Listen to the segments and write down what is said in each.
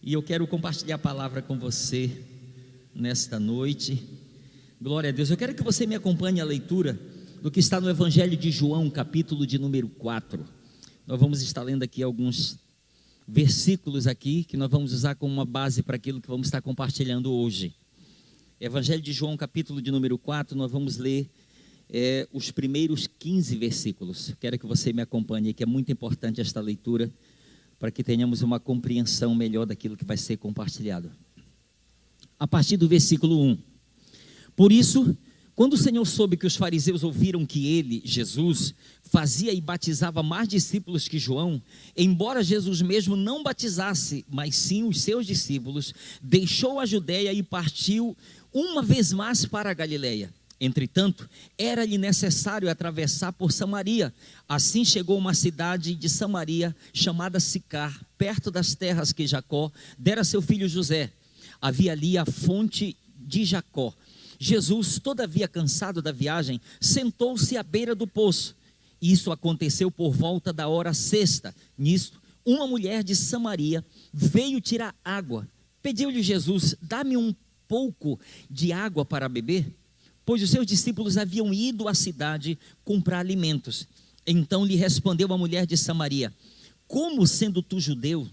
E eu quero compartilhar a palavra com você nesta noite. Glória a Deus. Eu quero que você me acompanhe a leitura do que está no Evangelho de João, capítulo de número 4. Nós vamos estar lendo aqui alguns versículos aqui, que nós vamos usar como uma base para aquilo que vamos estar compartilhando hoje. Evangelho de João, capítulo de número 4, nós vamos ler os primeiros 15 versículos. Quero que você me acompanhe, que é muito importante esta leitura, para que tenhamos uma compreensão melhor daquilo que vai ser compartilhado. A partir do versículo 1. Por isso, quando o Senhor soube que os fariseus ouviram que ele, Jesus, fazia e batizava mais discípulos que João, embora Jesus mesmo não batizasse, mas sim os seus discípulos, deixou a Judeia e partiu uma vez mais para a Galileia. Entretanto, era-lhe necessário atravessar por Samaria. Assim chegou a uma cidade de Samaria, chamada Sicar, perto das terras que Jacó dera a seu filho José. Havia ali a fonte de Jacó. Jesus, todavia cansado da viagem, sentou-se à beira do poço. Isso aconteceu por volta da hora sexta. Nisto, uma mulher de Samaria veio tirar água. Pediu-lhe Jesus: dá-me um pouco de água para beber, pois os seus discípulos haviam ido à cidade comprar alimentos. Então lhe respondeu a mulher de Samaria: como, sendo tu judeu,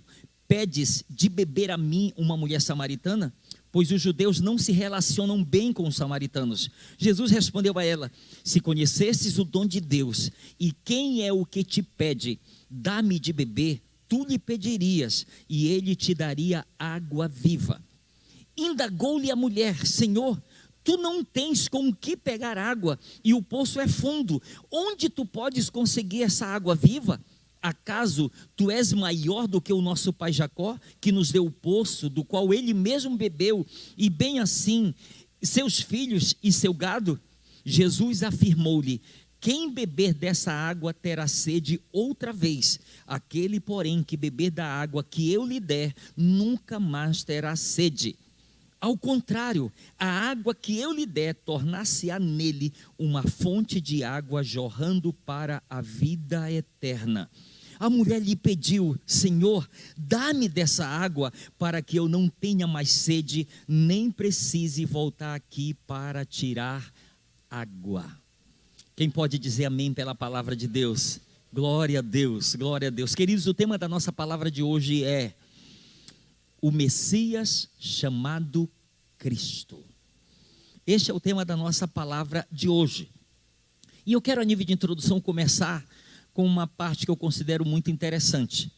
pedes de beber a mim, uma mulher samaritana? Pois os judeus não se relacionam bem com os samaritanos. Jesus respondeu a ela: se conhecesses o dom de Deus, e quem é o que te pede, dá-me de beber, tu lhe pedirias, e ele te daria água viva. Indagou-lhe a mulher: Senhor, tu não tens com o que pegar água, e o poço é fundo. Onde tu podes conseguir essa água viva? Acaso tu és maior do que o nosso pai Jacó, que nos deu o poço, do qual ele mesmo bebeu, e bem assim seus filhos e seu gado? Jesus afirmou-lhe: quem beber dessa água terá sede outra vez. Aquele, porém, que beber da água que eu lhe der, nunca mais terá sede. Ao contrário, a água que eu lhe der tornar-se-á nele uma fonte de água jorrando para a vida eterna. A mulher lhe pediu: Senhor, dá-me dessa água, para que eu não tenha mais sede, nem precise voltar aqui para tirar água. Quem pode dizer amém pela palavra de Deus? Glória a Deus, glória a Deus. Queridos, o tema da nossa palavra de hoje é o Messias chamado Cristo. Este é o tema da nossa palavra de hoje. E eu quero, a nível de introdução, começar com uma parte que eu considero muito interessante.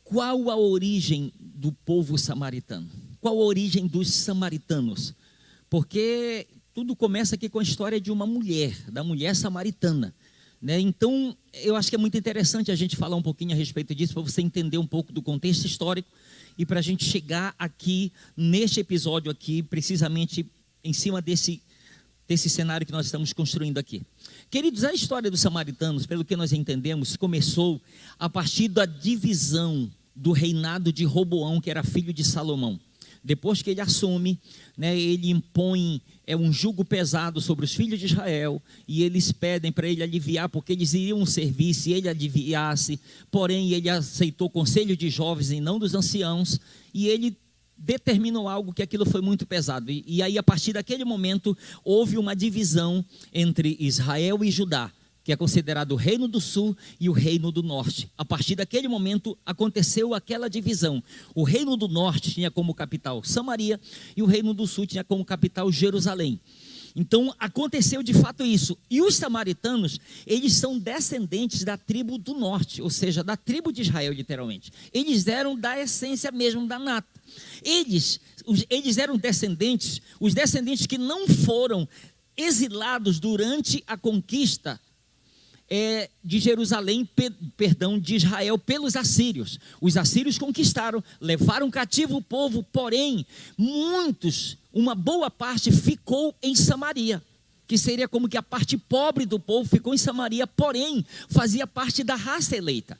Qual a origem do povo samaritano? Qual a origem dos samaritanos? Porque tudo começa aqui com a história de uma mulher, da mulher samaritana, né? Então, eu acho que é muito interessante a gente falar um pouquinho a respeito disso, para você entender um pouco do contexto histórico, e para a gente chegar aqui, neste episódio aqui, precisamente em cima desse cenário que nós estamos construindo aqui. Queridos, a história dos samaritanos, pelo que nós entendemos, começou a partir da divisão do reinado de Roboão, que era filho de Salomão. Depois que ele assume, né, ele impõe um jugo pesado sobre os filhos de Israel, e eles pedem para ele aliviar, porque eles iriam servir se ele aliviasse. Porém, ele aceitou o conselho de jovens e não dos anciãos, e ele determinou algo que aquilo foi muito pesado. E aí, a partir daquele momento, houve uma divisão entre Israel e Judá, que é considerado o reino do sul e o reino do norte. A partir daquele momento aconteceu aquela divisão. O reino do norte tinha como capital Samaria, e o reino do sul tinha como capital Jerusalém. Então aconteceu de fato isso. E os samaritanos, eles são descendentes da tribo do norte, ou seja, da tribo de Israel, literalmente. Eles eram da essência mesmo da nata. Eles eram descendentes, os descendentes que não foram exilados durante a conquista de Jerusalém, de Israel, pelos assírios. Os assírios conquistaram, levaram cativo o povo, porém, uma boa parte ficou em Samaria, que seria como que a parte pobre do povo ficou em Samaria, porém, fazia parte da raça eleita.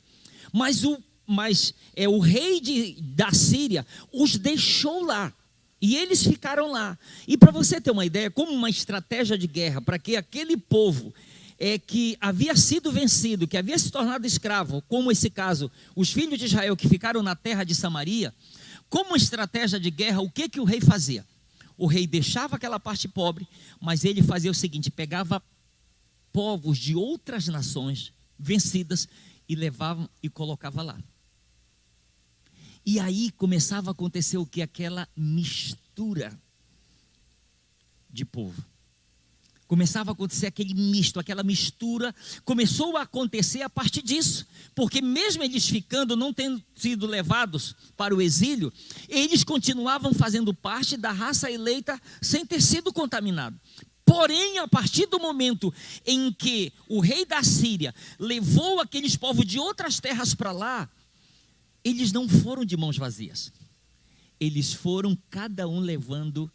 Mas o rei da Síria os deixou lá, e eles ficaram lá. E para você ter uma ideia, como uma estratégia de guerra, para que aquele povo que havia sido vencido, que havia se tornado escravo, como esse caso, os filhos de Israel que ficaram na terra de Samaria, como estratégia de guerra, o que o rei fazia? O rei deixava aquela parte pobre, mas ele fazia o seguinte: pegava povos de outras nações vencidas e levava e colocava lá. E aí começava a acontecer o que? Aquela mistura de povo. Começava a acontecer aquele misto, aquela mistura, começou a acontecer a partir disso, porque mesmo eles ficando, não tendo sido levados para o exílio, eles continuavam fazendo parte da raça eleita sem ter sido contaminado. Porém, a partir do momento em que o rei da Síria levou aqueles povos de outras terras para lá, eles não foram de mãos vazias, eles foram cada um levando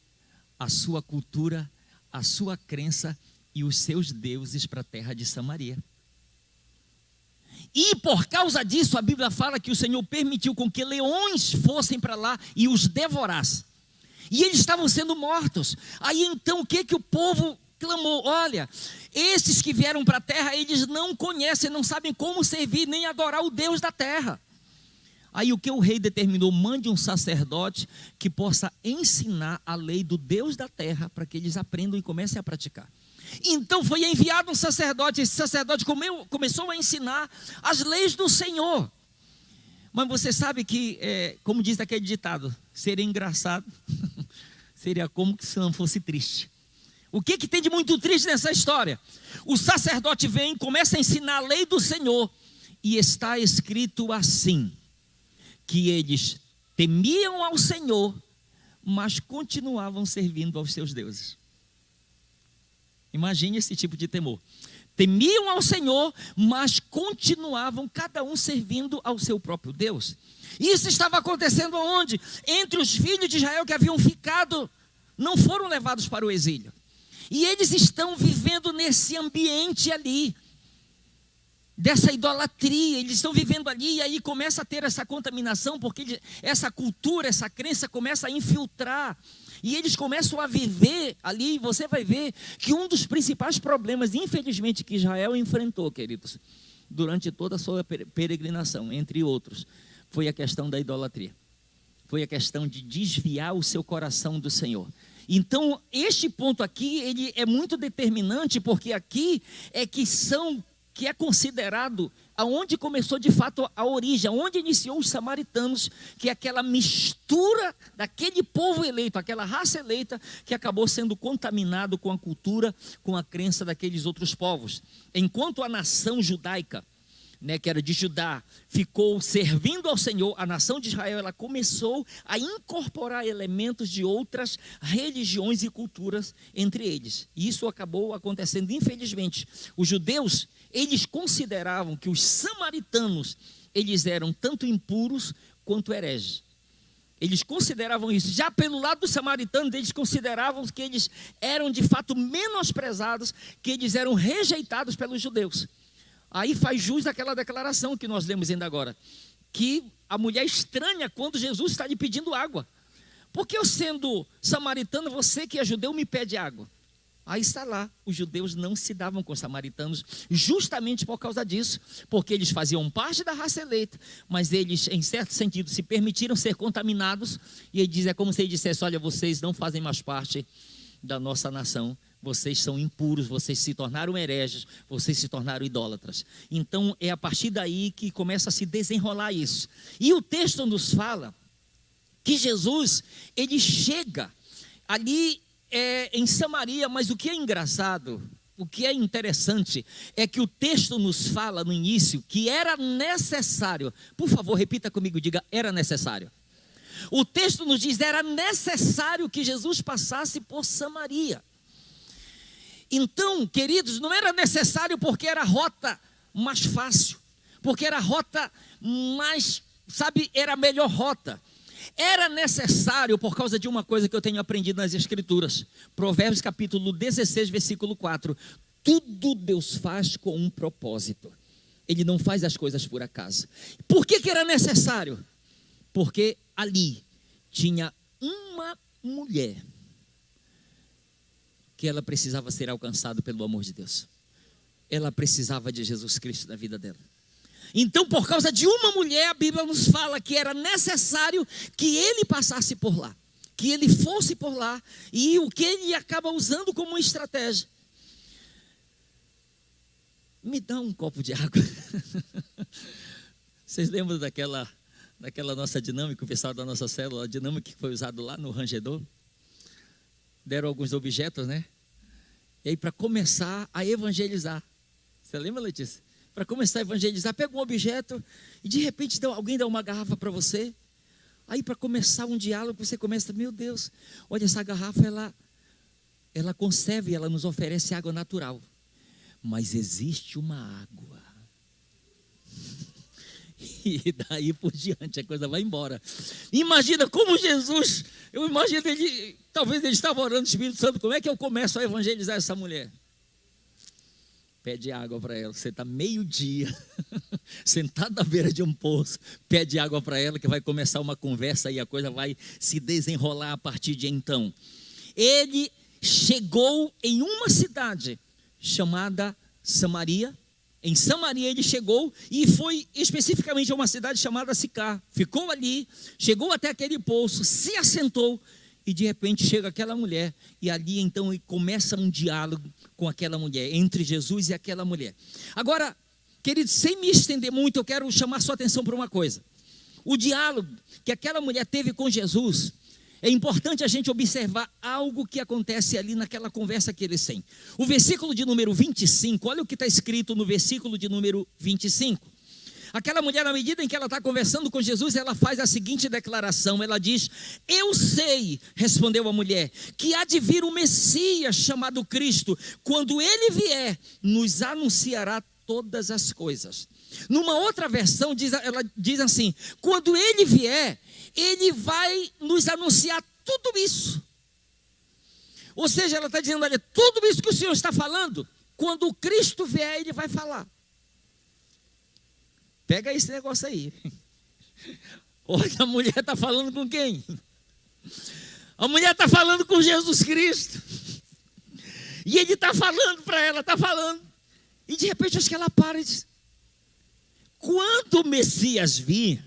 a sua cultura, a sua crença e os seus deuses para a terra de Samaria. E por causa disso, a Bíblia fala que o Senhor permitiu com que leões fossem para lá e os devorassem. E eles estavam sendo mortos. Aí então o que o povo clamou? Olha, esses que vieram para a terra, eles não conhecem, não sabem como servir nem adorar o Deus da terra. Aí o que o rei determinou? Mande um sacerdote que possa ensinar a lei do Deus da terra, para que eles aprendam e comecem a praticar. Então foi enviado um sacerdote, esse sacerdote começou a ensinar as leis do Senhor. Mas você sabe que, como diz aquele ditado, seria engraçado, seria como se não fosse triste. O que tem de muito triste nessa história? O sacerdote vem, começa a ensinar a lei do Senhor, e está escrito assim: que eles temiam ao Senhor, mas continuavam servindo aos seus deuses. Imagine esse tipo de temor. Temiam ao Senhor, mas continuavam cada um servindo ao seu próprio Deus. Isso estava acontecendo onde? Entre os filhos de Israel que haviam ficado, não foram levados para o exílio. E eles estão vivendo nesse ambiente ali, dessa idolatria, eles estão vivendo ali, e aí começa a ter essa contaminação, porque essa cultura, essa crença começa a infiltrar, e eles começam a viver ali, e você vai ver que um dos principais problemas, infelizmente, que Israel enfrentou, queridos, durante toda a sua peregrinação, entre outros, foi a questão da idolatria, foi a questão de desviar o seu coração do Senhor. Então, este ponto aqui, ele é muito determinante, porque aqui que é considerado aonde começou de fato a origem, onde iniciou os samaritanos, que é aquela mistura daquele povo eleito, aquela raça eleita, que acabou sendo contaminado com a cultura, com a crença daqueles outros povos. Enquanto a nação judaica, que era de Judá, ficou servindo ao Senhor, a nação de Israel, ela começou a incorporar elementos de outras religiões e culturas entre eles. E isso acabou acontecendo, infelizmente. Os judeus, eles consideravam que os samaritanos, eles eram tanto impuros quanto hereges. Eles consideravam isso. Já pelo lado dos samaritanos, eles consideravam que eles eram de fato menosprezados, que eles eram rejeitados pelos judeus. Aí faz jus aquela declaração que nós lemos ainda agora, que a mulher estranha quando Jesus está lhe pedindo água. Porque eu sendo samaritano, você que é judeu me pede água. Aí está lá, os judeus não se davam com os samaritanos, justamente por causa disso, porque eles faziam parte da raça eleita, mas eles, em certo sentido, se permitiram ser contaminados, e ele diz, é como se ele dissesse, olha, vocês não fazem mais parte da nossa nação, vocês são impuros, vocês se tornaram hereges, vocês se tornaram idólatras. Então é a partir daí que começa a se desenrolar isso. E o texto nos fala que Jesus, ele chega ali em Samaria, mas o que é engraçado, o que é interessante, é que o texto nos fala no início que era necessário, por favor repita comigo, diga, era necessário. O texto nos diz, era necessário que Jesus passasse por Samaria. Então, queridos, não era necessário porque era a rota mais fácil, porque era a rota mais, era a melhor rota. Era necessário por causa de uma coisa que eu tenho aprendido nas Escrituras. Provérbios capítulo 16, versículo 4. Tudo Deus faz com um propósito. Ele não faz as coisas por acaso. Por que era necessário? Porque ali tinha uma mulher que ela precisava ser alcançada pelo amor de Deus. ela precisava de Jesus Cristo na vida dela. Então, por causa de uma mulher, a Bíblia nos fala que era necessário que ele passasse por lá, que ele fosse por lá, e o que ele acaba usando como uma estratégia. Me dá um copo de água. Vocês lembram daquela nossa dinâmica, o pessoal da nossa célula, a dinâmica que foi usada lá no rangedor? Deram alguns objetos, né? E aí, para começar a evangelizar, você lembra, Letícia? Para começar a evangelizar, pega um objeto e de repente alguém dá uma garrafa para você. Aí, para começar um diálogo, você começa, meu Deus, olha, essa garrafa, ela conserva, ela nos oferece água natural. Mas existe uma água. E daí por diante a coisa vai embora. Imagina como Jesus, eu imagino talvez ele estava orando o Espírito Santo, como é que eu começo a evangelizar essa mulher? Pede água para ela. Você está meio-dia, sentado à beira de um poço, pede água para ela, que vai começar uma conversa e a coisa vai se desenrolar a partir de então. Ele chegou em uma cidade chamada Samaria. Em Samaria ele chegou e foi especificamente a uma cidade chamada Sicar. Ficou ali, chegou até aquele poço, se assentou e de repente chega aquela mulher e ali então começa um diálogo com aquela mulher, entre Jesus e aquela mulher. Agora, querido, sem me estender muito, eu quero chamar sua atenção para uma coisa. O diálogo que aquela mulher teve com Jesus, é importante a gente observar algo que acontece ali naquela conversa que eles têm. O versículo de número 25, olha o que está escrito no versículo de número 25. Aquela mulher, na medida em que ela está conversando com Jesus, ela faz a seguinte declaração, ela diz, eu sei, respondeu a mulher, que há de vir o Messias chamado Cristo, quando ele vier, nos anunciará todas as coisas. Numa outra versão, ela diz assim, quando ele vier, ele vai nos anunciar tudo isso. Ou seja, ela está dizendo, olha, tudo isso que o Senhor está falando, quando o Cristo vier, ele vai falar. Pega esse negócio aí. Olha, a mulher está falando com quem? A mulher está falando com Jesus Cristo. E ele está falando para ela, está falando. E de repente acho que ela para e diz, quando o Messias vir,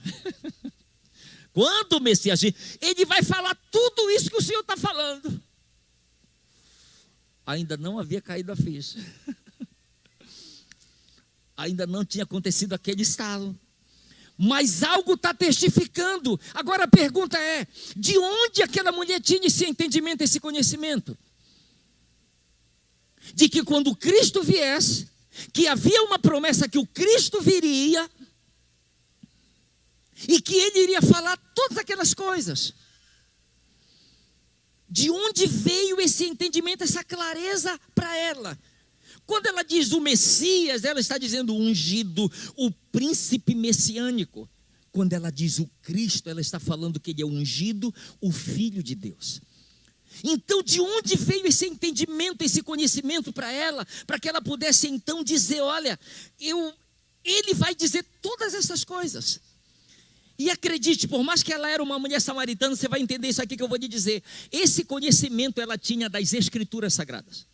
ele vai falar tudo isso que o Senhor está falando. Ainda não havia caído a ficha. Ainda não tinha acontecido aquele estalo. Mas algo está testificando. Agora a pergunta é, de onde aquela mulher tinha esse entendimento, esse conhecimento? De que quando Cristo viesse, que havia uma promessa que o Cristo viria, e que ele iria falar todas aquelas coisas. De onde veio esse entendimento, essa clareza para ela? Quando ela diz o Messias, ela está dizendo o ungido, o príncipe messiânico. Quando ela diz o Cristo, ela está falando que ele é ungido, o Filho de Deus. Então, de onde veio esse entendimento, esse conhecimento para ela, para que ela pudesse então dizer, olha, ele vai dizer todas essas coisas. E acredite, por mais que ela era uma mulher samaritana, você vai entender isso aqui que eu vou lhe dizer. Esse conhecimento ela tinha das Escrituras Sagradas.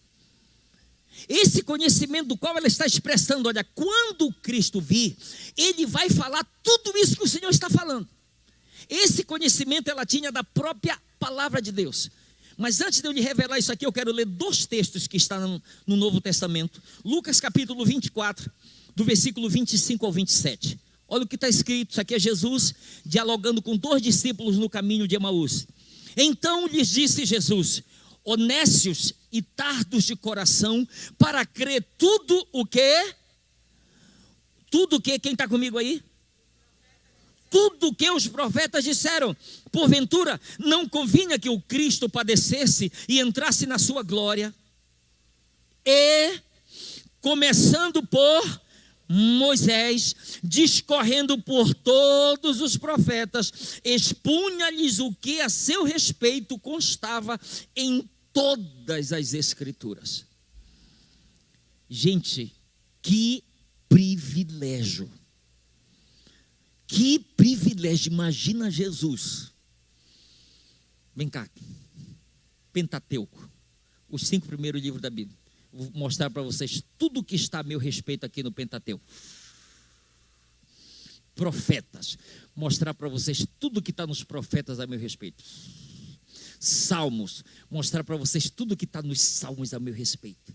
Esse conhecimento do qual ela está expressando, olha, quando Cristo vir, ele vai falar tudo isso que o Senhor está falando. Esse conhecimento ela tinha da própria palavra de Deus. Mas antes de eu lhe revelar isso aqui, eu quero ler dois textos que estão no Novo Testamento. Lucas capítulo 24, do versículo 25 ao 27. Olha o que está escrito, isso aqui é Jesus dialogando com dois discípulos no caminho de Emaús. Então lhes disse Jesus, honestos e tardos de coração, para crer tudo o quê? Tudo o quê? Quem está comigo aí? Tudo o que os profetas disseram. Porventura, não convinha que o Cristo padecesse e entrasse na sua glória. E, começando por Moisés, discorrendo por todos os profetas, expunha-lhes o que a seu respeito constava em todas as Escrituras. Gente, que privilégio. Que privilégio. Imagina Jesus. Vem cá. Pentateuco, os 5 primeiros livros da Bíblia. Vou mostrar para vocês tudo que está a meu respeito aqui no Pentateuco. Profetas, mostrar para vocês tudo que está nos profetas a meu respeito. Salmos, mostrar para vocês tudo que está nos salmos a meu respeito.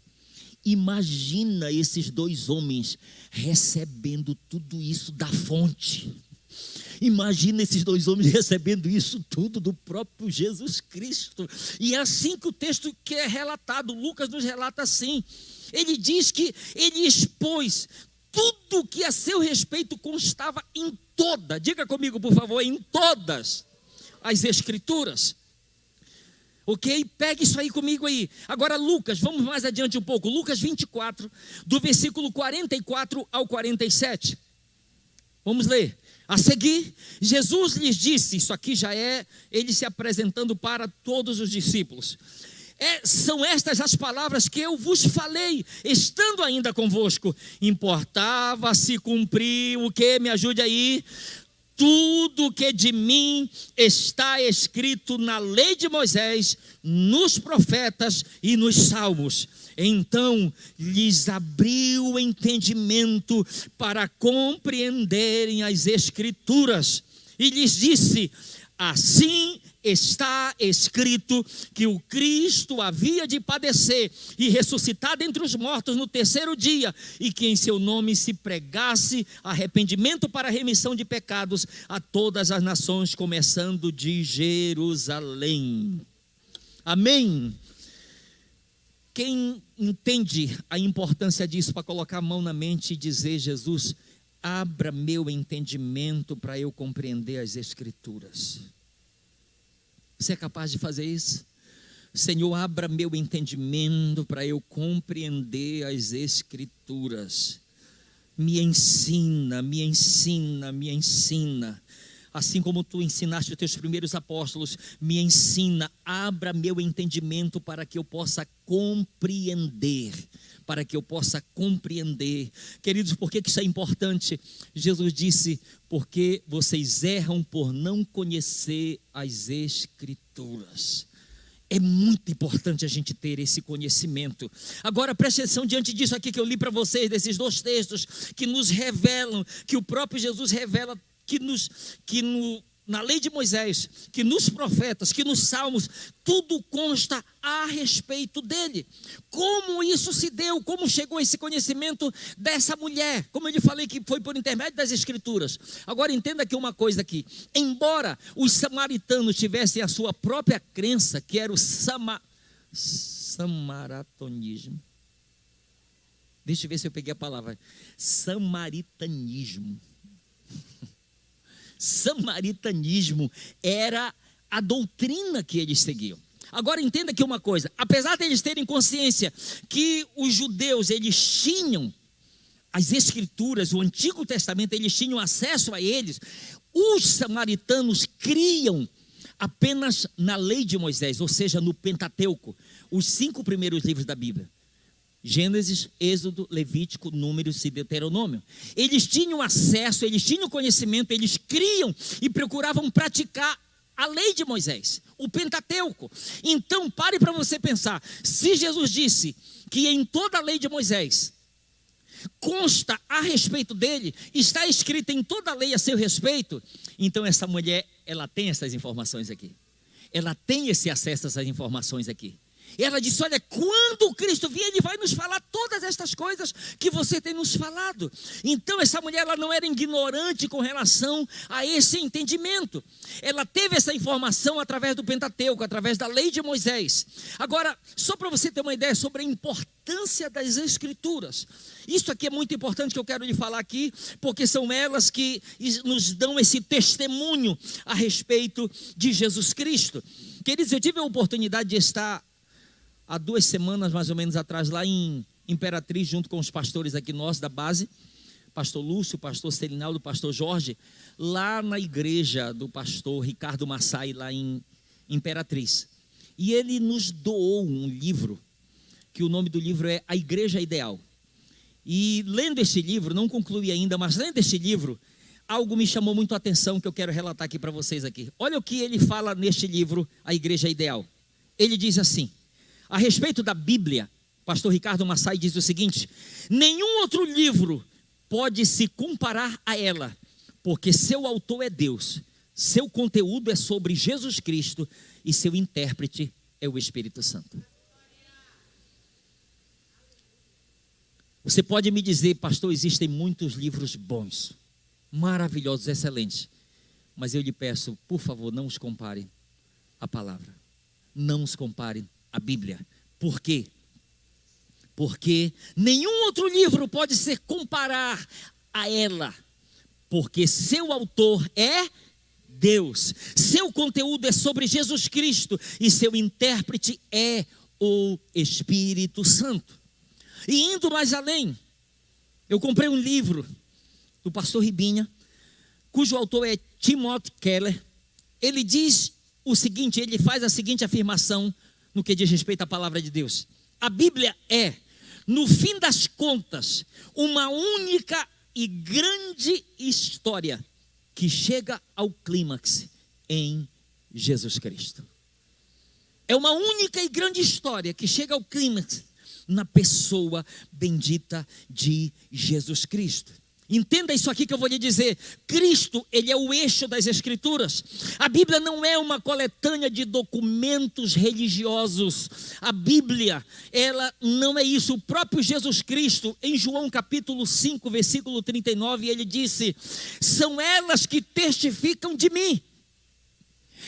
Imagina esses dois homens recebendo tudo isso da fonte. Imagina esses dois homens recebendo isso tudo do próprio Jesus Cristo. E é assim que o texto que é relatado, Lucas nos relata assim. Ele diz que ele expôs tudo que a seu respeito constava em toda, diga comigo por favor, em todas as Escrituras. Ok? Pegue isso aí comigo aí. Agora Lucas, vamos mais adiante um pouco. Lucas 24, do versículo 44 ao 47. Vamos ler. A seguir, Jesus lhes disse, isso aqui já é ele se apresentando para todos os discípulos. São estas as palavras que eu vos falei, estando ainda convosco. Importava se cumprir o que? Me ajude aí. Tudo que de mim está escrito na lei de Moisés, nos profetas e nos salmos. Então lhes abriu o entendimento para compreenderem as Escrituras. E lhes disse, assim está escrito que o Cristo havia de padecer e ressuscitar dentre os mortos no terceiro dia, e que em seu nome se pregasse arrependimento para a remissão de pecados a todas as nações, começando de Jerusalém. Amém? Quem entende a importância disso para colocar a mão na mente e dizer, Jesus, abra meu entendimento para eu compreender as Escrituras. Você é capaz de fazer isso? Senhor, abra meu entendimento para eu compreender as Escrituras. Me ensina, me ensina, me ensina. Assim como tu ensinaste os teus primeiros apóstolos, me ensina, abra meu entendimento para que eu possa compreender. Para que eu possa compreender. Queridos, por que isso é importante? Jesus disse, porque vocês erram por não conhecer as Escrituras. É muito importante a gente ter esse conhecimento. Agora preste atenção diante disso aqui que eu li para vocês, desses dois textos que nos revelam, que o próprio Jesus revela, na lei de Moisés, que nos profetas, que nos salmos, tudo consta a respeito dele. Como isso se deu, como chegou esse conhecimento dessa mulher? Como eu lhe falei que foi por intermédio das Escrituras. Agora entenda aqui uma coisa aqui. Embora os samaritanos tivessem a sua própria crença, que era o samaritanismo. Deixa eu ver se eu peguei a palavra. Samaritanismo. Samaritanismo era a doutrina que eles seguiam. Agora entenda aqui uma coisa, apesar de eles terem consciência que os judeus, eles tinham as Escrituras, o Antigo Testamento, eles tinham acesso a eles, os samaritanos criam apenas na lei de Moisés, ou seja, no Pentateuco, os 5 primeiros livros da Bíblia. Gênesis, Êxodo, Levítico, Números e Deuteronômio. Eles tinham acesso, eles tinham conhecimento, eles criam e procuravam praticar a lei de Moisés, o Pentateuco. Então pare para você pensar, se Jesus disse que em toda a lei de Moisés consta a respeito dele, está escrita em toda a lei a seu respeito, então essa mulher, ela tem essas informações aqui, ela tem esse acesso a essas informações aqui. Ela disse, olha, quando o Cristo vier, ele vai nos falar todas estas coisas que você tem nos falado. Então essa mulher, ela não era ignorante com relação a esse entendimento. Ela teve essa informação através do Pentateuco, através da lei de Moisés. Agora, só para você ter uma ideia sobre a importância das Escrituras. Isso aqui é muito importante que eu quero lhe falar aqui, porque são elas que nos dão esse testemunho a respeito de Jesus Cristo. Queridos, eu tive a oportunidade de estar há 2 semanas mais ou menos atrás, lá em Imperatriz, junto com os pastores aqui nossos da base, pastor Lúcio, pastor Celinaldo, pastor Jorge, lá na igreja do pastor Ricardo Massai, lá em Imperatriz. E ele nos doou um livro, que o nome do livro é A Igreja Ideal. E lendo esse livro, não concluí ainda, mas lendo esse livro, algo me chamou muito a atenção que eu quero relatar aqui para vocês aqui. Olha o que ele fala neste livro, A Igreja Ideal. Ele diz assim, a respeito da Bíblia, pastor Ricardo Massai diz o seguinte: nenhum outro livro pode se comparar a ela, porque seu autor é Deus, seu conteúdo é sobre Jesus Cristo e seu intérprete é o Espírito Santo. Você pode me dizer, pastor, existem muitos livros bons, maravilhosos, excelentes, mas eu lhe peço, por favor, não os comparem à palavra, não os comparem à Bíblia. Por quê? Porque nenhum outro livro pode se comparar a ela, porque seu autor é Deus, seu conteúdo é sobre Jesus Cristo e seu intérprete é o Espírito Santo. E indo mais além, eu comprei um livro do pastor Ribinha, cujo autor é Timothy Keller. Ele diz o seguinte, ele faz a seguinte afirmação no que diz respeito à palavra de Deus: a Bíblia é, no fim das contas, uma única e grande história que chega ao clímax em Jesus Cristo. É uma única e grande história que chega ao clímax na pessoa bendita de Jesus Cristo. Entenda isso aqui que eu vou lhe dizer. Cristo, ele é o eixo das Escrituras. A Bíblia não é uma coletânea de documentos religiosos. A Bíblia, ela não é isso. O próprio Jesus Cristo, em João capítulo 5, versículo 39, ele disse: são elas que testificam de mim.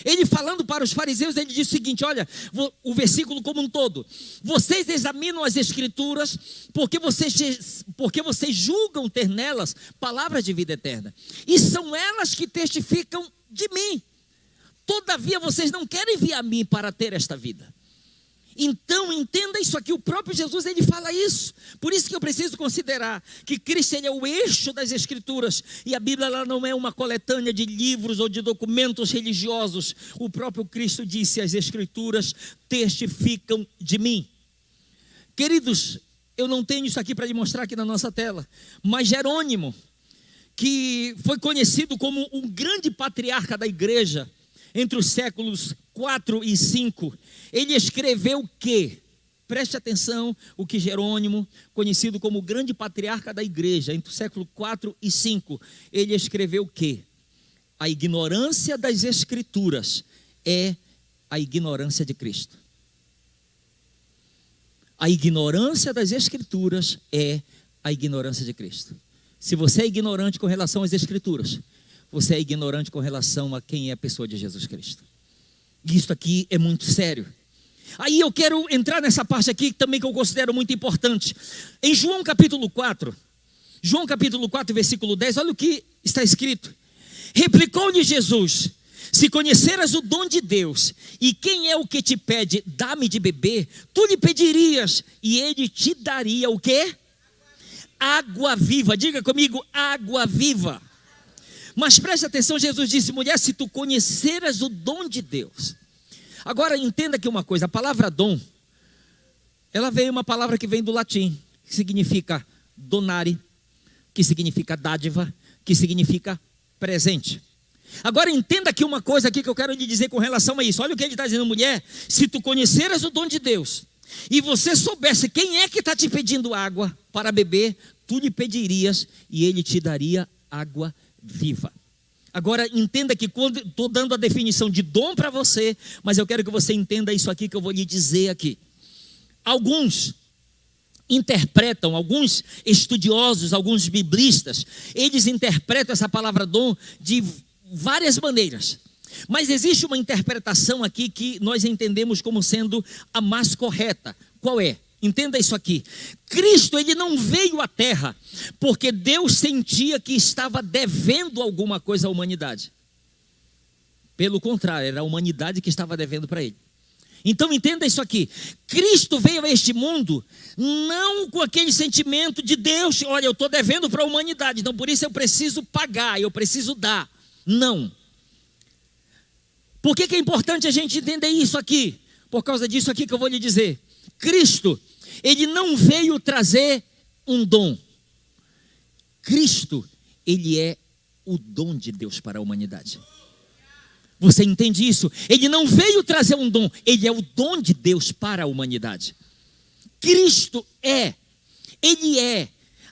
Ele falando para os fariseus, ele diz o seguinte, olha, o versículo como um todo: vocês examinam as Escrituras porque vocês julgam ter nelas palavras de vida eterna, e são elas que testificam de mim. Todavia vocês não querem vir a mim para ter esta vida. Então entenda isso aqui, o próprio Jesus ele fala isso. Por isso que eu preciso considerar que Cristo ele é o eixo das Escrituras, e a Bíblia ela não é uma coletânea de livros ou de documentos religiosos. O próprio Cristo disse: as Escrituras testificam de mim. Queridos, eu não tenho isso aqui para lhe mostrar aqui na nossa tela, mas Jerônimo, que foi conhecido como um grande patriarca da igreja entre os séculos 4 e 5, ele escreveu o quê? Preste atenção o que Jerônimo, conhecido como o grande patriarca da igreja, entre o século 4 e 5, ele escreveu o quê? A ignorância das Escrituras é a ignorância de Cristo. A ignorância das Escrituras é a ignorância de Cristo. Se você é ignorante com relação às Escrituras, você é ignorante com relação a quem é a pessoa de Jesus Cristo. Isso aqui é muito sério. Aí eu quero entrar nessa parte aqui também que eu considero muito importante. Em João capítulo 4, versículo 10, olha o que está escrito. Replicou-lhe Jesus: se conheceras o dom de Deus, e quem é o que te pede, dá-me de beber, tu lhe pedirias, e ele te daria o quê? Água viva. Diga comigo, água viva. Mas preste atenção, Jesus disse: mulher, se tu conheceras o dom de Deus. Agora entenda aqui uma coisa, a palavra dom, ela veio uma palavra que vem do latim, que significa donare, que significa dádiva, que significa presente. Agora entenda aqui uma coisa aqui que eu quero lhe dizer com relação a isso. Olha o que ele está dizendo: mulher, se tu conheceras o dom de Deus, e você soubesse quem é que está te pedindo água para beber, tu lhe pedirias e ele te daria água viva. Agora entenda que quando estou dando a definição de dom para você, mas eu quero que você entenda isso aqui que eu vou lhe dizer aqui. Alguns interpretam, alguns estudiosos, alguns biblistas, eles interpretam essa palavra dom de várias maneiras. Mas existe uma interpretação aqui que nós entendemos como sendo a mais correta. Qual é? Entenda isso aqui. Cristo, ele não veio à terra porque Deus sentia que estava devendo alguma coisa à humanidade. Pelo contrário, era a humanidade que estava devendo para ele. Então entenda isso aqui. Cristo veio a este mundo não com aquele sentimento de Deus: olha, eu estou devendo para a humanidade, então por isso eu preciso pagar, eu preciso dar. Não. Por que é importante a gente entender isso aqui? Por causa disso aqui que eu vou lhe dizer. Cristo, ele não veio trazer um dom. Cristo, ele é o dom de Deus para a humanidade. Você entende isso? Ele não veio trazer um dom, ele é o dom de Deus para a humanidade. Cristo Ele é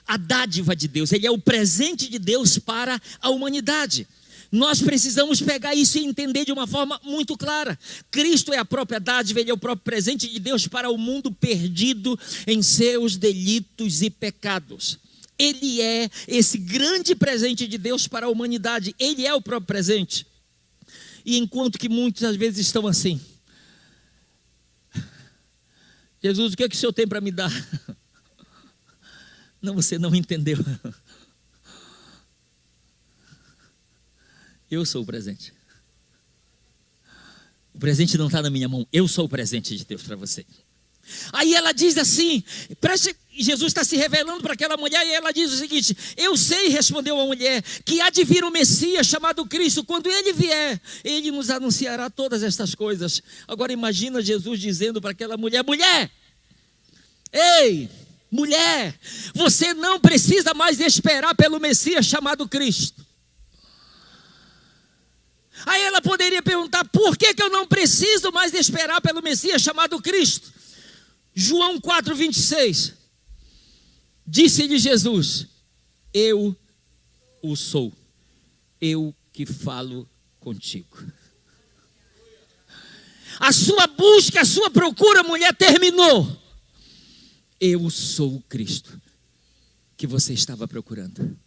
a dádiva de Deus, Ele é o presente de Deus para a humanidade. Nós precisamos pegar isso e entender de uma forma muito clara. Cristo é a própria dádiva, Ele é o próprio presente de Deus para o mundo perdido em seus delitos e pecados. Ele é esse grande presente de Deus para a humanidade, Ele é o próprio presente. E enquanto que muitos às vezes estão assim: Jesus, o que é que o Senhor tem para me dar? Não, você não entendeu. Eu sou o presente. O presente não está na minha mão. Eu sou o presente de Deus para você. Aí ela diz assim, Jesus está se revelando para aquela mulher, e ela diz o seguinte: eu sei, respondeu a mulher, que há de vir o Messias chamado Cristo. Quando ele vier, ele nos anunciará todas estas coisas. Agora imagina Jesus dizendo para aquela mulher: mulher, ei, mulher, você não precisa mais esperar pelo Messias chamado Cristo. Aí ela poderia perguntar: por que eu não preciso mais esperar pelo Messias chamado Cristo? João 4,26. Disse-lhe Jesus: eu o sou, eu que falo contigo. A sua busca, a sua procura, mulher, terminou. Eu sou o Cristo que você estava procurando.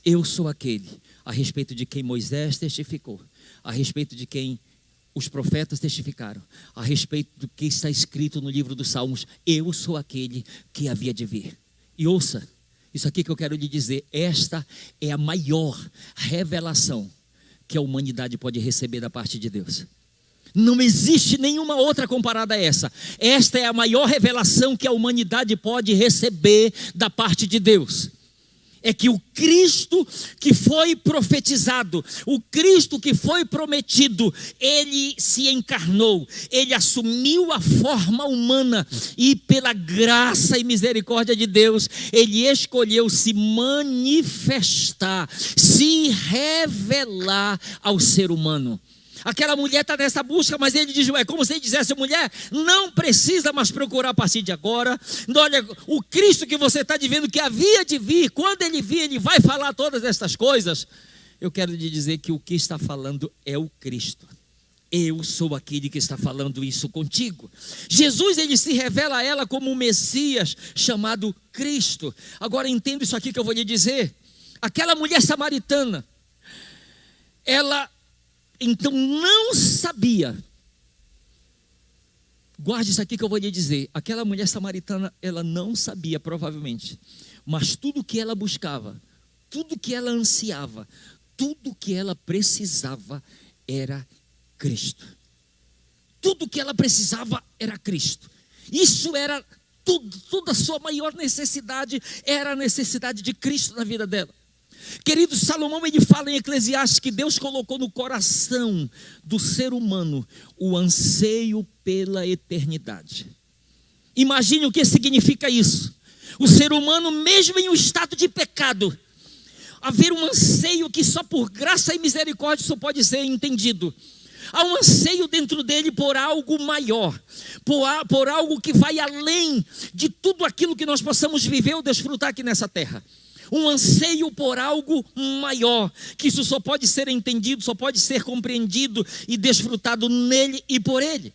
Eu sou aquele a respeito de quem Moisés testificou, a respeito de quem os profetas testificaram, a respeito do que está escrito no livro dos Salmos. Eu sou aquele que havia de vir. E ouça, isso aqui que eu quero lhe dizer: esta é a maior revelação que a humanidade pode receber da parte de Deus. Não existe nenhuma outra comparada a essa. Esta é a maior revelação que a humanidade pode receber da parte de Deus. É que o Cristo que foi profetizado, o Cristo que foi prometido, Ele se encarnou, Ele assumiu a forma humana e pela graça e misericórdia de Deus, Ele escolheu se manifestar, se revelar ao ser humano. Aquela mulher está nessa busca, mas ele diz: é como se ele dissesse: mulher, não precisa mais procurar a partir de agora. Olha, o Cristo que você está dizendo que havia de vir, quando ele vir, ele vai falar todas estas coisas. Eu quero lhe dizer que o que está falando é o Cristo. Eu sou aquele que está falando isso contigo. Jesus, ele se revela a ela como o Messias chamado Cristo. Agora entenda isso aqui que eu vou lhe dizer. Aquela mulher samaritana, ela então não sabia. Guarde isso aqui que eu vou lhe dizer. Aquela mulher samaritana, ela não sabia, provavelmente, mas tudo que ela buscava, tudo que ela ansiava, tudo que ela precisava era Cristo. Tudo que ela precisava era Cristo. Isso era tudo, toda a sua maior necessidade era a necessidade de Cristo na vida dela. Querido, Salomão, ele fala em Eclesiastes que Deus colocou no coração do ser humano o anseio pela eternidade. Imagine o que significa isso. O ser humano, mesmo em um estado de pecado, haver um anseio que só por graça e misericórdia só pode ser entendido. Há um anseio dentro dele por algo maior, por algo que vai além de tudo aquilo que nós possamos viver ou desfrutar aqui nessa terra. Um anseio por algo maior, que isso só pode ser entendido, só pode ser compreendido e desfrutado nele e por ele.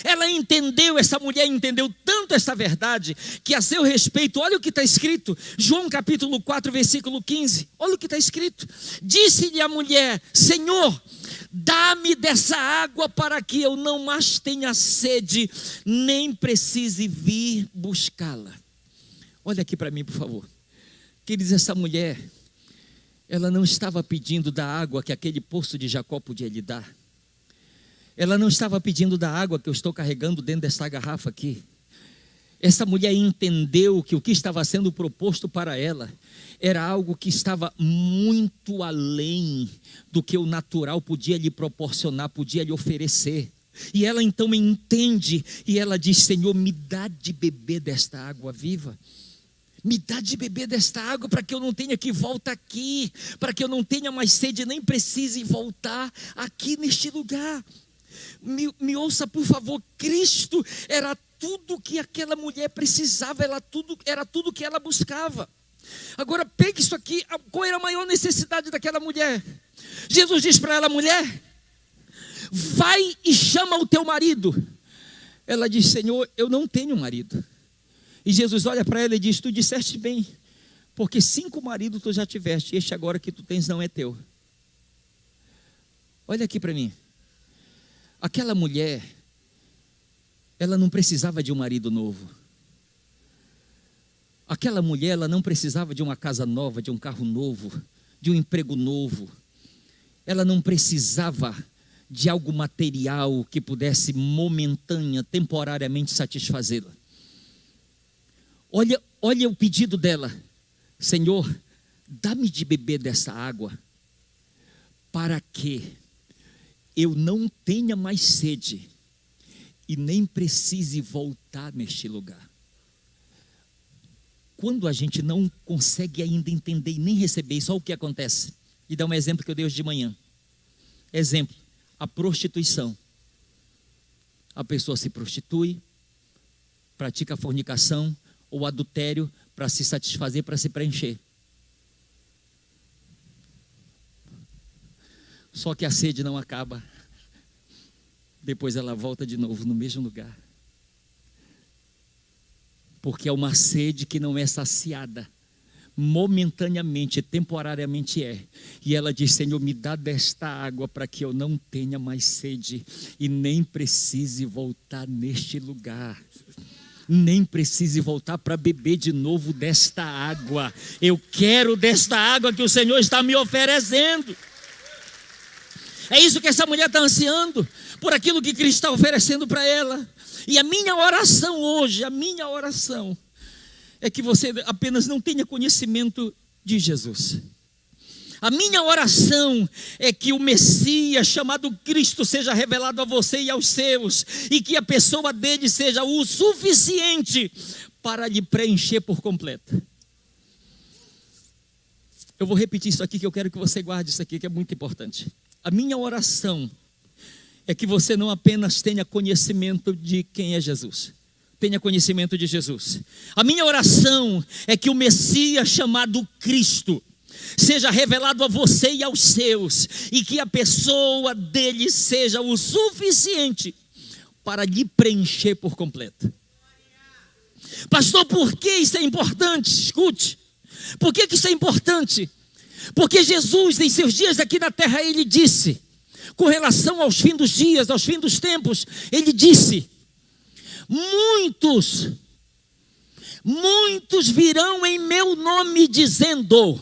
Ela entendeu, essa mulher entendeu tanto essa verdade, que a seu respeito, olha o que está escrito, João capítulo 4, versículo 15, olha o que está escrito. Disse-lhe a mulher: Senhor, dá-me dessa água para que eu não mais tenha sede, nem precise vir buscá-la. Olha aqui para mim, por favor. Queridos, essa mulher, ela não estava pedindo da água que aquele poço de Jacó podia lhe dar. Ela não estava pedindo da água que eu estou carregando dentro dessa garrafa aqui. Essa mulher entendeu que o que estava sendo proposto para ela era algo que estava muito além do que o natural podia lhe proporcionar, podia lhe oferecer. E ela então entende e ela diz: Senhor, me dá de beber desta água viva. Me dá de beber desta água para que eu não tenha que voltar aqui, para que eu não tenha mais sede, nem precise voltar aqui neste lugar. Me ouça, por favor. Cristo era tudo que aquela mulher precisava, era tudo que ela buscava. Agora pegue isso aqui, qual era a maior necessidade daquela mulher? Jesus diz para ela: mulher, vai e chama o teu marido. Ela diz: Senhor, eu não tenho marido. E Jesus olha para ela e diz: tu disseste bem, porque 5 maridos tu já tiveste, e este agora que tu tens não é teu. Olha aqui para mim. Aquela mulher, ela não precisava de um marido novo. Aquela mulher, ela não precisava de uma casa nova, de um carro novo, de um emprego novo. Ela não precisava de algo material que pudesse momentânea, temporariamente satisfazê-la. Olha o pedido dela: Senhor, dá-me de beber dessa água, para que eu não tenha mais sede e nem precise voltar neste lugar. Quando a gente não consegue ainda entender e nem receber isso, olha o que acontece. E dá um exemplo que eu dei hoje de manhã. Exemplo, a prostituição. A pessoa se prostitui, pratica fornicação ou adultério para se satisfazer, para se preencher. Só que a sede não acaba. Depois ela volta de novo no mesmo lugar. Porque é uma sede que não é saciada. Momentaneamente, temporariamente é. E ela diz: Senhor, me dá desta água para que eu não tenha mais sede e nem precise voltar neste lugar. Nem precise voltar para beber de novo desta água. Eu quero desta água que o Senhor está me oferecendo. É isso que essa mulher está ansiando, por aquilo que Cristo está oferecendo para ela. E a minha oração hoje, é que você apenas não tenha conhecimento de Jesus. A minha oração é que o Messias chamado Cristo seja revelado a você e aos seus, e que a pessoa dele seja o suficiente para lhe preencher por completo. Eu vou repetir isso aqui, que eu quero que você guarde isso aqui, que é muito importante. A minha oração é que você não apenas tenha conhecimento de quem é Jesus, tenha conhecimento de Jesus. A minha oração é que o Messias chamado Cristo seja revelado a você e aos seus, e que a pessoa dele seja o suficiente para lhe preencher por completo. Pastor, por que isso é importante? Escute, por que isso é importante? Porque Jesus, em seus dias aqui na terra, ele disse, com relação aos fins dos dias, aos fins dos tempos, ele disse: muitos virão em meu nome dizendo: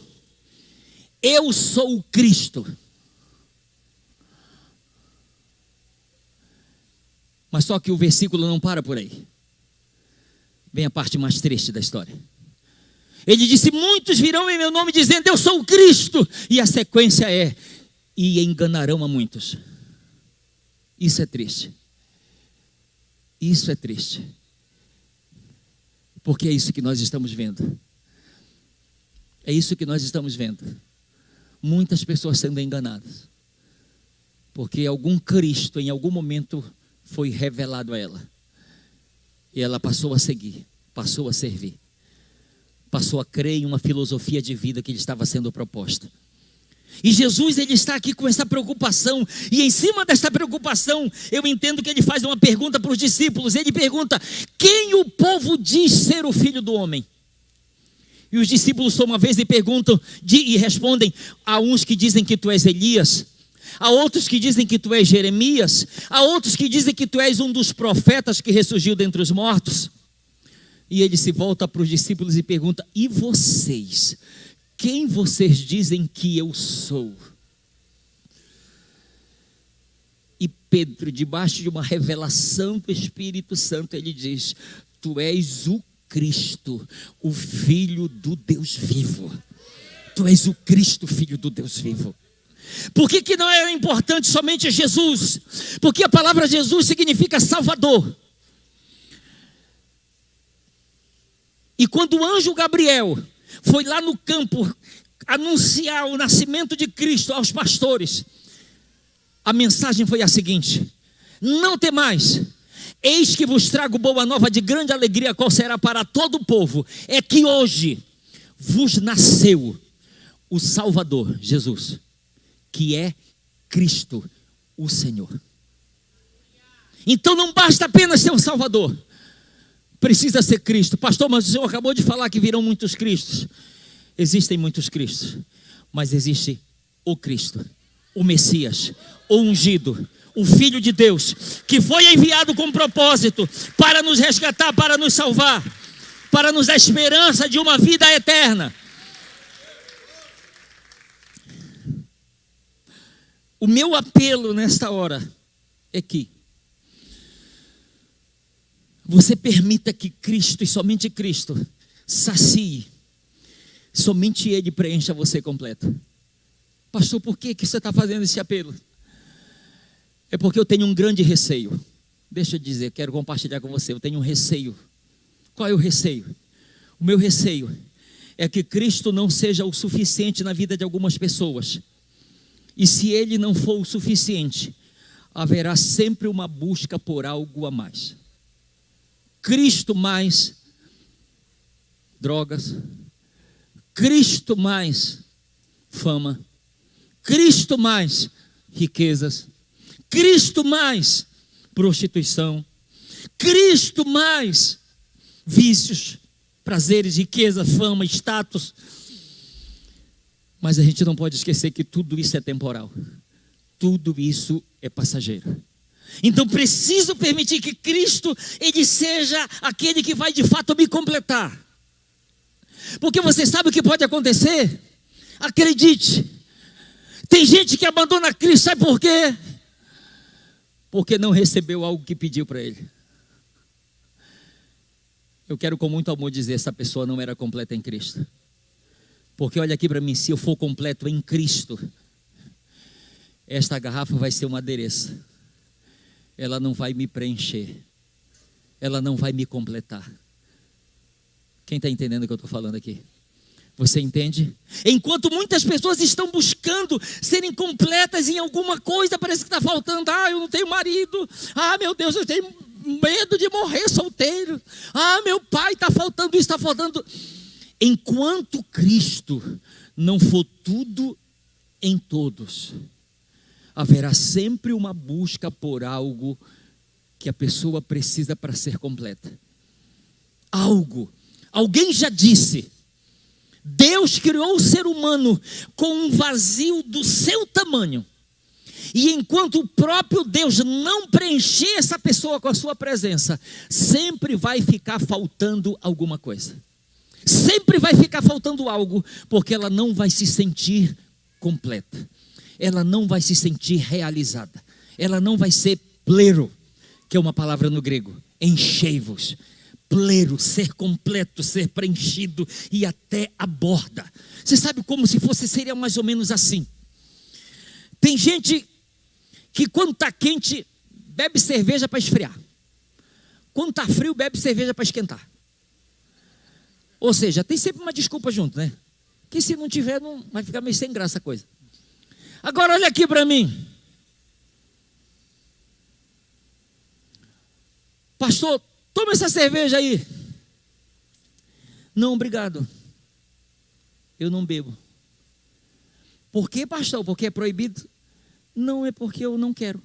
eu sou o Cristo. Mas só que o versículo não para por aí. Vem a parte mais triste da história. Ele disse: muitos virão em meu nome dizendo: eu sou o Cristo. E a sequência é: e enganarão a muitos. Isso é triste. Isso é triste. Porque é isso que nós estamos vendo. É isso que nós estamos vendo. Muitas pessoas sendo enganadas. Porque algum Cristo em algum momento foi revelado a ela. E ela passou a seguir, passou a servir. Passou a crer em uma filosofia de vida que lhe estava sendo proposta. E Jesus, ele está aqui com essa preocupação. E em cima dessa preocupação, eu entendo que ele faz uma pergunta para os discípulos. Ele pergunta: quem o povo diz ser o Filho do Homem? E os discípulos uma vez lhe perguntam e respondem: há uns que dizem que tu és Elias, há outros que dizem que tu és Jeremias, há outros que dizem que tu és um dos profetas que ressurgiu dentre os mortos. E ele se volta para os discípulos e pergunta: e vocês? Quem vocês dizem que eu sou? E Pedro, debaixo de uma revelação do Espírito Santo, ele diz: tu és o Cristo, o Filho do Deus vivo. Tu és o Cristo, Filho do Deus vivo. Por que não é importante somente Jesus? Porque a palavra Jesus significa Salvador. E quando o anjo Gabriel foi lá no campo anunciar o nascimento de Cristo aos pastores, a mensagem foi a seguinte: não temais, Eis que vos trago boa nova de grande alegria, qual será para todo o povo, é que hoje vos nasceu o Salvador, Jesus, que é Cristo, o Senhor. Então não basta apenas ser um Salvador, precisa ser Cristo. Pastor, mas o senhor acabou de falar que virão muitos Cristos. Existem muitos Cristos, mas existe o Cristo, o Messias, o ungido, o Filho de Deus, que foi enviado com propósito para nos resgatar, para nos salvar, para nos dar esperança de uma vida eterna. O meu apelo nesta hora é que você permita que Cristo, e somente Cristo, sacie. Somente Ele preencha você completo. Pastor, por que você está fazendo esse apelo? É porque eu tenho um grande receio. Deixa eu dizer, quero compartilhar com você. Eu tenho um receio. Qual é o receio? O meu receio é que Cristo não seja o suficiente na vida de algumas pessoas. E se Ele não for o suficiente, haverá sempre uma busca por algo a mais. Cristo mais drogas, Cristo mais fama, Cristo mais riquezas, Cristo mais prostituição, Cristo mais vícios, prazeres, riqueza, fama, status. Mas a gente não pode esquecer que tudo isso é temporal, tudo isso é passageiro. Então preciso permitir que Cristo, Ele seja aquele que vai de fato me completar. Porque você sabe o que pode acontecer? Acredite, tem gente que abandona Cristo, sabe por quê? Porque não recebeu algo que pediu para Ele. Eu quero com muito amor dizer, essa pessoa não era completa em Cristo. Porque olha aqui para mim, se eu for completo em Cristo, esta garrafa vai ser um adereço. Ela não vai me preencher, ela não vai me completar. Quem está entendendo o que eu estou falando aqui? Você entende? Enquanto muitas pessoas estão buscando serem completas em alguma coisa, parece que está faltando. Eu não tenho marido. Meu Deus, eu tenho medo de morrer solteiro. Meu pai, está faltando isso, está faltando. Enquanto Cristo não for tudo em todos, haverá sempre uma busca por algo que a pessoa precisa para ser completa. Algo. Alguém já disse, Deus criou o ser humano com um vazio do seu tamanho. E enquanto o próprio Deus não preencher essa pessoa com a sua presença, sempre vai ficar faltando alguma coisa. Sempre vai ficar faltando algo, porque ela não vai se sentir completa. Ela não vai se sentir realizada. Ela não vai ser plero, que é uma palavra no grego, enchei-vos. Plero, ser completo, ser preenchido e até a borda. Você sabe como se fosse, seria mais ou menos assim. Tem gente que quando está quente, bebe cerveja para esfriar. Quando está frio, bebe cerveja para esquentar. Ou seja, tem sempre uma desculpa junto, né? Que se não tiver, não vai ficar meio sem graça a coisa. Agora olha aqui para mim. Pastor, toma essa cerveja aí. Não, obrigado. Eu não bebo. Por que, pastor? Porque é proibido? Não, é porque eu não quero.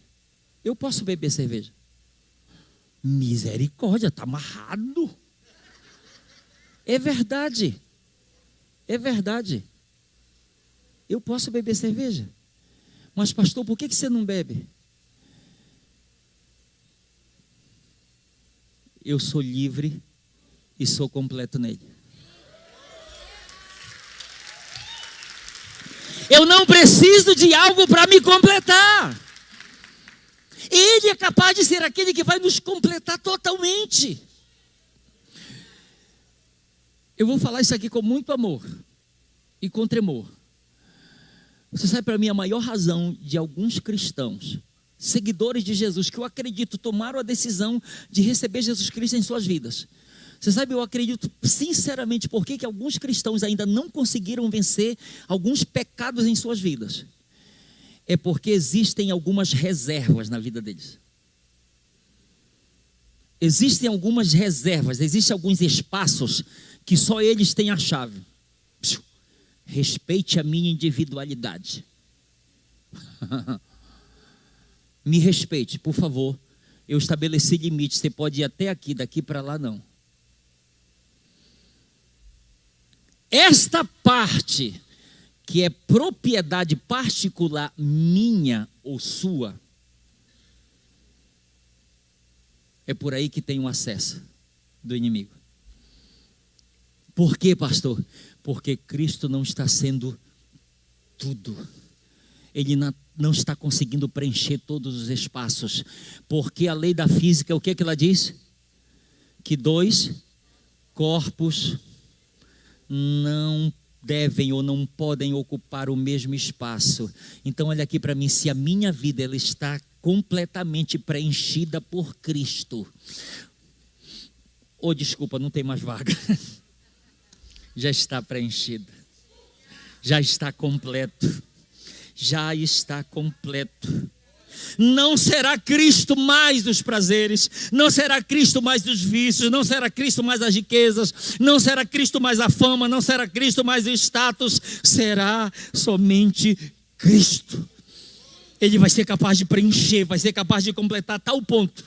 Eu posso beber cerveja. Misericórdia, está amarrado. É verdade. É verdade. Eu posso beber cerveja. Mas pastor, por que você não bebe? Eu sou livre e sou completo nele. Eu não preciso de algo para me completar. Ele é capaz de ser aquele que vai nos completar totalmente. Eu vou falar isso aqui com muito amor e com tremor. Você sabe, para mim, a maior razão de alguns cristãos, seguidores de Jesus, que eu acredito tomaram a decisão de receber Jesus Cristo em suas vidas. Você sabe, eu acredito sinceramente por que alguns cristãos ainda não conseguiram vencer alguns pecados em suas vidas. É porque existem algumas reservas na vida deles. existem algumas reservas, existem alguns espaços que só eles têm a chave. Respeite a minha individualidade. Me respeite, por favor. Eu estabeleci limite. Você pode ir até aqui, daqui para lá não. Esta parte que é propriedade particular minha ou sua, é por aí que tem um acesso do inimigo. Por quê, pastor? Porque Cristo não está sendo tudo. Ele não está conseguindo preencher todos os espaços. Porque a lei da física, o que ela diz? Que dois corpos não devem ou não podem ocupar o mesmo espaço. Então olha aqui para mim, se a minha vida ela está completamente preenchida por Cristo, desculpa, não tem mais vaga. Já está preenchida. Já está completo. Já está completo. Não será Cristo mais os prazeres, não será Cristo mais os vícios, não será Cristo mais as riquezas, não será Cristo mais a fama, não será Cristo mais o status, será somente Cristo. Ele vai ser capaz de preencher, vai ser capaz de completar tal ponto,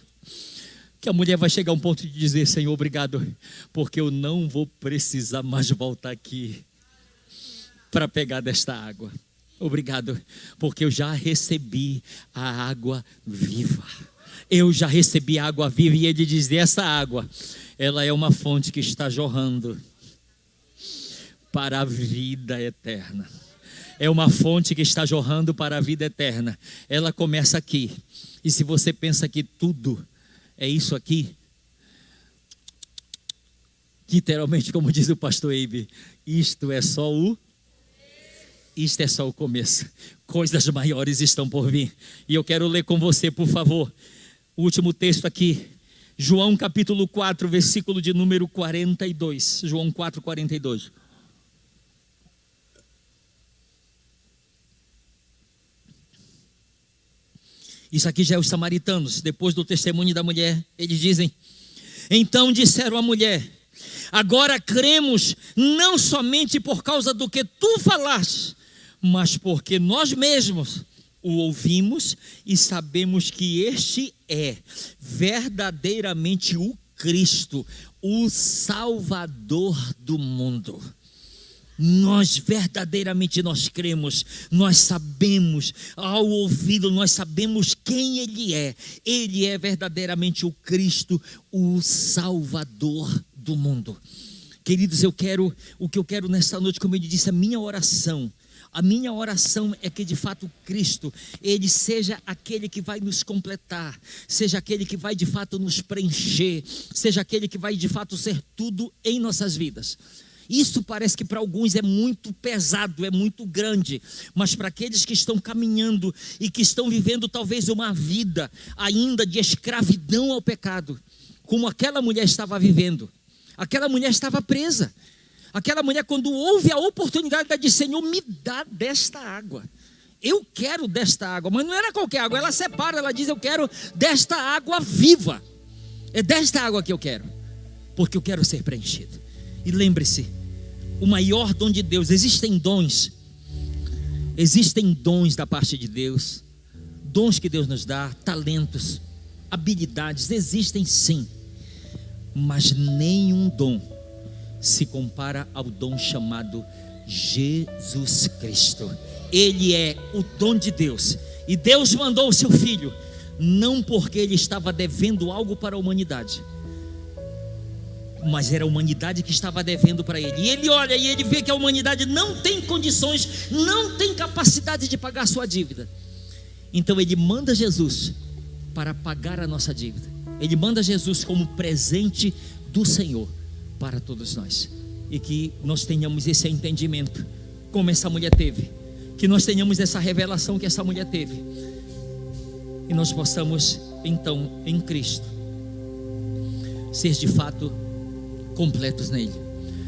que a mulher vai chegar a um ponto de dizer: Senhor, obrigado, porque eu não vou precisar mais voltar aqui para pegar desta água. Obrigado, porque eu já recebi a água viva. Eu já recebi a água viva. E ele diz: essa água, ela é uma fonte que está jorrando para a vida eterna. É uma fonte que está jorrando para a vida eterna. Ela começa aqui. E se você pensa que tudo é isso aqui, literalmente, como diz o pastor Eibe, isto é só o começo. Coisas maiores estão por vir. E eu quero ler com você, por favor, o último texto aqui. João capítulo 4, versículo de número 42. João 4, 42. Isso aqui já é os samaritanos. Depois do testemunho da mulher, eles dizem: então disseram à mulher: agora cremos, não somente por causa do que tu falaste, mas porque nós mesmos o ouvimos e sabemos que este é verdadeiramente o Cristo, o Salvador do mundo. Nós verdadeiramente cremos, nós sabemos, ao ouvi-lo, nós sabemos quem Ele é. Ele é verdadeiramente o Cristo, o Salvador do mundo. Queridos, o que eu quero nesta noite, como ele disse, a minha oração é que de fato Cristo, Ele seja aquele que vai nos completar, seja aquele que vai de fato nos preencher, seja aquele que vai de fato ser tudo em nossas vidas. Isso parece que para alguns é muito pesado, é muito grande, mas para aqueles que estão caminhando e que estão vivendo talvez uma vida ainda de escravidão ao pecado, como aquela mulher estava vivendo. Aquela mulher estava presa. Aquela mulher, quando houve a oportunidade, ela disse: Senhor, me dá desta água. Eu quero desta água. Mas não era qualquer água. Ela separa, ela diz: eu quero desta água viva. É desta água que eu quero, porque eu quero ser preenchido. E lembre-se, o maior dom de Deus, existem dons da parte de Deus, dons que Deus nos dá, talentos, habilidades, existem sim, mas nenhum dom se compara ao dom chamado Jesus Cristo. Ele é o dom de Deus, e Deus mandou o seu Filho, não porque Ele estava devendo algo para a humanidade, mas era a humanidade que estava devendo para Ele. E Ele olha e Ele vê que a humanidade não tem condições, não tem capacidade de pagar a sua dívida. Então Ele manda Jesus para pagar a nossa dívida. Ele manda Jesus como presente do Senhor para todos nós. E que nós tenhamos esse entendimento, como essa mulher teve, que nós tenhamos essa revelação que essa mulher teve, e nós possamos então em Cristo ser de fato completos nele.